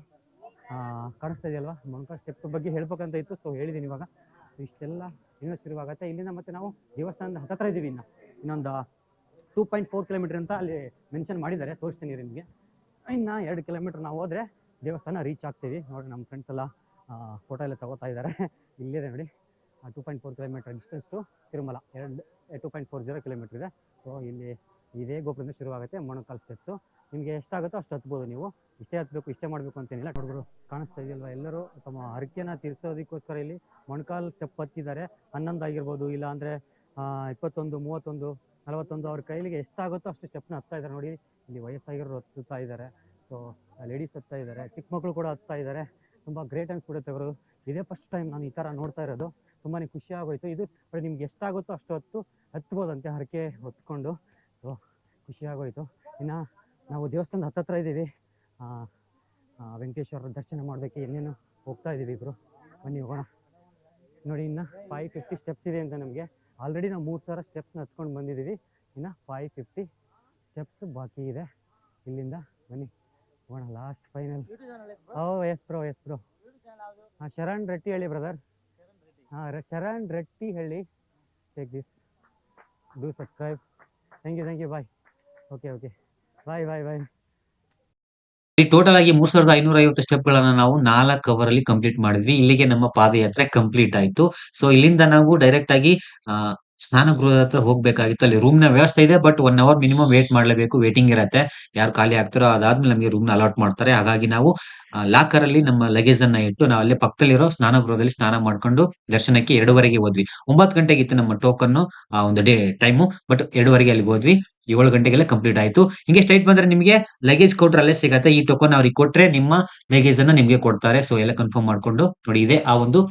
ಕಾಣಿಸ್ತಾ ಇದೆಯಲ್ವಾ. ಮೊಣಕಾಲ್ ಸ್ಟೆಪ್ ಬಗ್ಗೆ ಹೇಳ್ಬೇಕಂತ ಇತ್ತು, ಸೊ ಹೇಳಿದ್ದೀನಿ ಇವಾಗ. ಇಷ್ಟೆಲ್ಲ ಇಲ್ಲಿಂದ ಶುರುವಾಗುತ್ತೆ. ಇಲ್ಲಿಂದ ಮತ್ತೆ ನಾವು ದೇವಸ್ಥಾನದ ಹತ್ತಿರ ಇದ್ದೀವಿ. ಇನ್ನೊಂದು 2.4 ಕಿಲೋಮೀಟರ್ ಅಂತ ಅಲ್ಲಿ ಮೆನ್ಷನ್ ಮಾಡಿದ್ದಾರೆ, ತೋರಿಸ್ತೀನಿ ನಿಮಗೆ. ಇನ್ನು 2 ಕಿಲೋಮೀಟರ್ ನಾವು ಹೋದರೆ ದೇವಸ್ಥಾನ ರೀಚ್ ಆಗ್ತೀವಿ. ನೋಡಿ, ನಮ್ಮ ಫ್ರೆಂಡ್ಸ್ ಎಲ್ಲ ಫೋಟೋ ಎಲ್ಲ ತಗೋತಾ ಇದ್ದಾರೆ. ಇಲ್ಲಿದೆ ನೋಡಿ, 2.4 kilometre distance to Tirumala. 2.40 kilometre ಇದೆ. ಸೊ ಇಲ್ಲಿ ಇದೇ ಗೋಪುರದಿಂದ ಶುರುವಾಗುತ್ತೆ ಮೊಣಕಾಲ್ ಸ್ಟೆಪ್ಸು. ನಿಮಗೆ ಎಷ್ಟಾಗುತ್ತೋ ಅಷ್ಟು ಹತ್ಬೋದು ನೀವು. ಇಷ್ಟೇ ಹತ್ತಬೇಕು, ಇಷ್ಟೇ ಮಾಡಬೇಕು ಅಂತೇನಿಲ್ಲ. ನೋಡಿದ್ರು ಕಾಣಿಸ್ತಾ ಇದೆಯಲ್ವ, ಎಲ್ಲರೂ ತಮ್ಮ ಹರಕೆನ ತೀರಿಸೋದಕ್ಕೋಸ್ಕರ ಇಲ್ಲಿ ಮೊಣಕಾಲ್ ಸ್ಟೆಪ್ ಹತ್ತಿದ್ದಾರೆ. 11 ಆಗಿರ್ಬೋದು, ಇಲ್ಲ ಅಂದರೆ 21, 31, 41 ಅವ್ರ ಕೈಲಿಗೆ ಎಷ್ಟಾಗುತ್ತೋ ಅಷ್ಟು ಸ್ಟೆಪ್ನ ಹತ್ತಾ ಇದ್ದಾರೆ. ನೋಡಿ, ಇಲ್ಲಿ ವಯಸ್ಸಾಗಿರೋರು ಹತ್ತುತ್ತಾ ಇದ್ದಾರೆ. ಸೊ ಲೇಡೀಸ್ ಹತ್ತಾ ಇದ್ದಾರೆ, ಚಿಕ್ಕ ಮಕ್ಕಳು ಕೂಡ ಹತ್ತಾ ಇದ್ದಾರೆ. ತುಂಬ ಗ್ರೇಟ್ ಅನ್ಸ್ಬಿಡುತ್ತೆ ಅವರು. ಇದೇ ಫಸ್ಟ್ ಟೈಮ್ ನಾನು ಈ ಥರ ನೋಡ್ತಾ ಇರೋದು. ತುಂಬಾ ಖುಷಿ ಆಗೋಯ್ತು. ಇದು ನಿಮ್ಗೆ ಎಷ್ಟಾಗುತ್ತೋ ಅಷ್ಟು ಹತ್ಬೋದಂತೆ ಹರಕೆ ಹೊತ್ಕೊಂಡು. ಸೊ ಖುಷಿ ಆಗೋಯ್ತು. ಇನ್ನು ನಾವು ದೇವಸ್ಥಾನದ ಹತ್ತತ್ರ ಇದ್ದೀವಿ. ವೆಂಕಟೇಶ್ವರ ದರ್ಶನ ಮಾಡೋದಕ್ಕೆ ಏನೇನು ಹೋಗ್ತಾ ಇದ್ದೀವಿ ಇಬ್ಬರು. ಬನ್ನಿ ಹೋಗೋಣ. ನೋಡಿ, ಇನ್ನು 550 ಸ್ಟೆಪ್ಸ್ ಇದೆ ಅಂತ ನಮಗೆ. ಆಲ್ರೆಡಿ ನಾವು 3000 ಸ್ಟೆಪ್ಸ್ನ ಹತ್ಕೊಂಡು ಬಂದಿದ್ದೀವಿ. ಇನ್ನು 550 ಸ್ಟೆಪ್ಸ್ ಬಾಕಿ ಇದೆ. ಇಲ್ಲಿಂದ ಬನ್ನಿ ಹೋಗೋಣ, last final. Yes bro. Sharan Reddy ಹೇಳಿ ಬ್ರದರ್. ಶರಣ್ ರೆಡ್ಡಿ ಹೇಳಿ. Take this, do subscribe. Thank you. Bye. Okay. Bye. Total ಆಗಿ 3550 ಸ್ಟೆಪ್ಗಳನ್ನ ನಾವು 4 ಅವರ್ ಅಲ್ಲಿ ಕಂಪ್ಲೀಟ್ ಮಾಡಿದ್ವಿ. ಇಲ್ಲಿಗೆ ನಮ್ಮ ಪಾದಯಾತ್ರೆ ಕಂಪ್ಲೀಟ್ ಆಯ್ತು. ಸೊ ಇಲ್ಲಿಂದ ನಾವು ಡೈರೆಕ್ಟ್ ಆಗಿ ಸ್ನಾನ ಗೃಹದ ಹತ್ರ ಹೋಗ್ಬೇಕಾಗಿತ್ತು. ಅಲ್ಲಿ ರೂಮ್ ನ ವ್ಯವಸ್ಥೆ ಇದೆ, ಬಟ್ 1 ಅವರ್ ಮಿನಿಮಮ್ ವೇಟ್ ಮಾಡಲೇಬೇಕು. ವೇಟಿಂಗ್ ಇರತ್ತೆ. ಯಾರು ಖಾಲಿ ಆಗ್ತಾರೋ ಅದಾದ್ಮೇಲೆ ನಮಗೆ ರೂಮ್ ನ ಅಲಾಟ್ ಮಾಡ್ತಾರೆ. ಹಾಗಾಗಿ ನಾವು ಲಾಕರ್ ಅಲ್ಲಿ ನಮ್ಮ ಲಗೇಜ್ ಅನ್ನ ಇಟ್ಟು ನಾವು ಅಲ್ಲೇ ಪಕ್ಕದಲ್ಲಿರೋ ಸ್ನಾನ ಗೃಹದಲ್ಲಿ ಸ್ನಾನ ಮಾಡ್ಕೊಂಡು ದರ್ಶನಕ್ಕೆ 2:30ಗೆ ಹೋದ್ವಿ. 9 ಗಂಟೆಗೆ ಇತ್ತು ನಮ್ಮ ಟೋಕನ್ ಒಂದು ಡೇ ಟೈಮು, ಬಟ್ 2:30ಗೆ ಅಲ್ಲಿಗೆ ಹೋದ್ವಿ. 7 ಗಂಟೆಗೆಲ್ಲ ಕಂಪ್ಲೀಟ್ ಆಯ್ತು. ಹಿಂಗೆ ಸ್ಟ್ರೈಟ್ ಬಂದ್ರೆ ನಿಮಗೆ ಲಗೇಜ್ ಕೌಂಟರ್ ಅಲ್ಲೇ ಸಿಗತ್ತೆ. ಈ ಟೋಕನ್ ಅವ್ರಿಗೆ ಕೊಟ್ರೆ ನಿಮ್ಮ ಲಗೇಜ್ ಅನ್ನ ನಿಮ್ಗೆ ಕೊಡ್ತಾರೆ. ಸೊ ಎಲ್ಲ ಕನ್ಫರ್ಮ್ ಮಾಡ್ಕೊಂಡು ನೋಡಿ, ಇದೆ ಆ ಒಂದು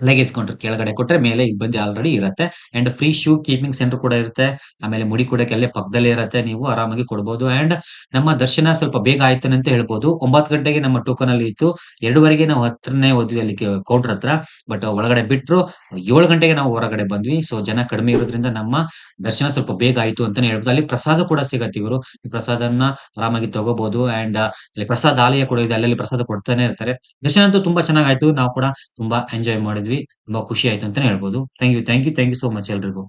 ಲಗೇಜ್ ಕೌಂಟರ್. ಕೆಳಗಡೆ ಕೊಟ್ರೆ ಮೇಲೆ ಇಬ್ಬಂದಿ ಆಲ್ರೆಡಿ ಇರುತ್ತೆ. And free shoe keeping centre ಕೂಡ ಇರುತ್ತೆ. ಆಮೇಲೆ ಮುಡಿ ಕೊಡಕ್ಕೆ ಅಲ್ಲೇ ಪಕ್ಕದಲ್ಲೇ ಇರುತ್ತೆ, ನೀವು ಆರಾಮಾಗಿ ಕೊಡ್ಬೋದು. ಅಂಡ್ ನಮ್ಮ ದರ್ಶನ ಸ್ವಲ್ಪ ಬೇಗ ಆಯ್ತಾನೆ ಅಂತ ಹೇಳ್ಬೋದು. 9 ಗಂಟೆಗೆ ನಮ್ಮ ಟೋಕನ್ ಅಲ್ಲಿ ಇತ್ತು. 2:30ಗೆ ನಾವು ಹತ್ರನೇ ಹೋದ್ವಿ ಅಲ್ಲಿ ಕೌಂಟರ್ ಹತ್ರ. ಬಟ್ ಒಳಗಡೆ ಬಿಟ್ರು. 7 ಗಂಟೆಗೆ ನಾವು ಹೊರಗಡೆ ಬಂದ್ವಿ. ಸೊ ಜನ ಕಡಿಮೆ ಇರೋದ್ರಿಂದ ನಮ್ಮ ದರ್ಶನ ಸ್ವಲ್ಪ ಬೇಗ ಆಯ್ತು ಅಂತಾನೆ ಹೇಳ್ಬೋದು. ಅಲ್ಲಿ ಪ್ರಸಾದ ಕೂಡ ಸಿಗತ್ತೆ. ಇವರು ಈ ಪ್ರಸಾದನ ಆರಾಮಾಗಿ ತಗೋಬಹುದು. ಅಂಡ್ ಅಲ್ಲಿ ಪ್ರಸಾದ ಆಲಯ ಕೂಡ ಇದೆ, ಅಲ್ಲಲ್ಲಿ ಪ್ರಸಾದ ಕೊಡ್ತಾನೆ ಇರ್ತಾರೆ. ದರ್ಶನ ಅಂತೂ ತುಂಬಾ ಚೆನ್ನಾಗಾಯ್ತು. ನಾವು ಕೂಡ ತುಂಬಾ ಎಂಜಾಯ್ ಮಾಡಿದ್ವಿ. ತುಂಬಾ ಖುಷಿ ಆಯ್ತು ಅಂತಾನೆ ಹೇಳ್ಬೋದು. ಥ್ಯಾಂಕ್ ಯು ಸೋ ಮಚ್ ಎಲ್ರಿಗೂ.